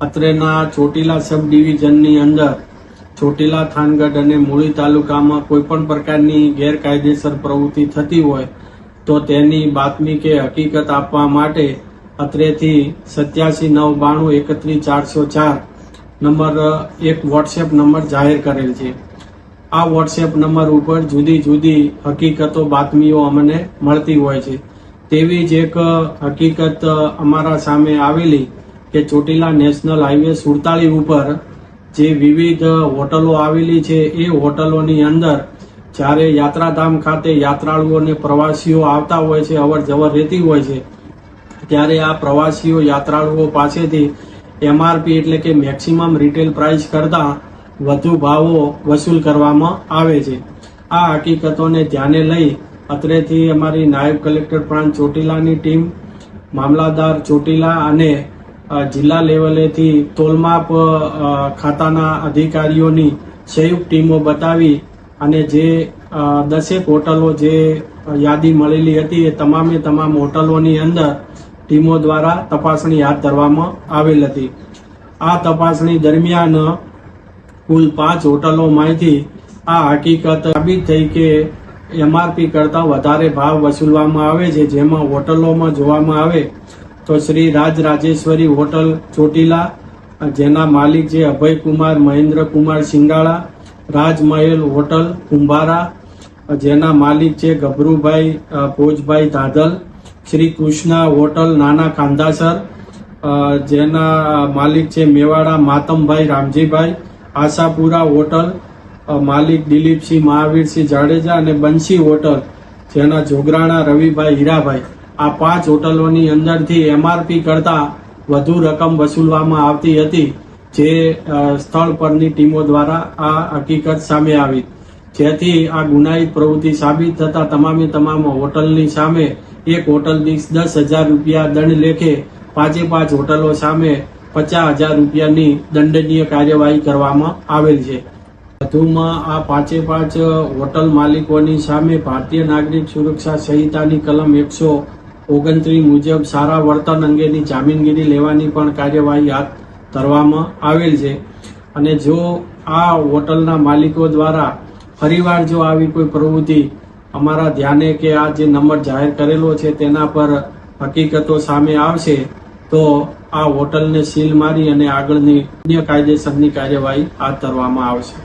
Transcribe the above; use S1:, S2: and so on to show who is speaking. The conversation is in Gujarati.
S1: અત્રેના ચોટીલા સબ ડિવિઝનની અંદર ચોટીલા, થાનગઢ અને મૂળી તાલુકામાં કોઈ પણ પ્રકારની ગેરકાયદેસર પ્રવૃત્તિ થતી હોય તો તેની બાતમી કે હકીકત આપવા માટે અત્રેથી 8792313404 નંબર એક વોટ્સએપ નંબર જાહેર કરેલ છે। આ વોટ્સએપ નંબર ઉપર જુદી જુદી હકીકતો બાતમીઓ અમને મળતી હોય છે। તેવી જ એક હકીકત અમારા સામે આવેલી કે ચોટીલા નેશનલ હાઈવે 47 ઉપર જે વિવિધ હોટલો આવેલી છે એ હોટલોની અંદર જ્યારે યાત્રાધામ ખાતે યાત્રાળુઓ અને પ્રવાસીઓ આવતા હોય છે, અવર જવર રહેતી હોય છે, ત્યારે આ પ્રવાસીઓ યાત્રાળુઓ પાસેથી એમઆરપી એટલે કે મેક્સિમમ રિટેલ પ્રાઇસ કરતા વધુ ભાવો વસૂલ કરવામાં આવે છે। આ હકીકતોને ધ્યાને લઈ અત્રેથી અમારી નાયબ કલેક્ટર પ્રાંત ચોટીલાની ટીમ, મામલાદાર ચોટીલા અને જિલ્લા લેવલેથી તોલમાપ ખાતાના અધિકારીઓની સંયુક્ત ટીમો બતાવી અને જે 10 હોટલો જે યાદી મળેલી હતી એ તમામે તમામ હોટલોની અંદર ટીમો દ્વારા તપાસણી હાથ ધરવામાં આવેલ હતી। આ તપાસણી દરમિયાન કુલ 5 હોટલોમાંથી આ હકીકત સાબિત થઈ કે એમઆરપી કરતા વધારે ભાવ વસૂલવામાં આવે છે। જેમાં હોટલોમાં જોવામાં આવે તો શ્રી રાજેશ્વરી હોટલ ચોટીલા, જેના માલિક છે અભયકુમાર મહેન્દ્રકુમાર સિંગાળા, રાજમહેલ હોટલ કુંભારા, જેના માલિક છે ગભરુભાઈ ભોજભાઈ ધાધલ, શ્રી કૃષ્ણા હોટલ નાના ખાંદાસર, જેના માલિક છે મેવાડા માતમભાઈ રામજીભાઈ, આશાપુરા હોટલ માલિક દિલીપસિંહ મહાવીરસિંહ જાડેજા અને બંસી હોટલ જેના જોગરાણા રવિભાઈ હીરાભાઈ। આ 5 હોટલોની અંદરથી એમઆરપી કરતા વધુ રકમ વસૂલવામાં આવતી હતી, જે સ્થળ પરની ટીમો દ્વારા આ હકીકત સામે આવી, જેથી આ ગુનાહિત પ્રવૃત્તિ સાબિત થતા તમામે તમામ હોટલની સામે એક હોટલ દીઠ 10,000 રૂપિયા દંડ લેખે 5 હોટલો સામે 50,000 રૂપિયાની દંડનીય કાર્યવાહી કરવામાં આવેલ છે। વધુમાં આ 5 હોટલ માલિકોની સામે ભારતીય નાગરિક સુરક્ષા સંહિતાની કલમ 129 મુજબ સારા વર્તન અંગેની જામીનગીરી લેવાની પણ કાર્યવાહી હાથ ધરવામાં આવેલ છે। અને જો આ હોટલના માલિકો દ્વારા ફરીવાર જો આવી કોઈ પ્રવૃત્તિ અમારા ધ્યાને કે આ જે નંબર જાહેર કરેલો છે તેના પર હકીકતો સામે આવશે તો આ હોટલને સીલ મારી અને આગળની અન્ય કાયદેસરની કાર્યવાહી હાથ ધરવામાં આવશે।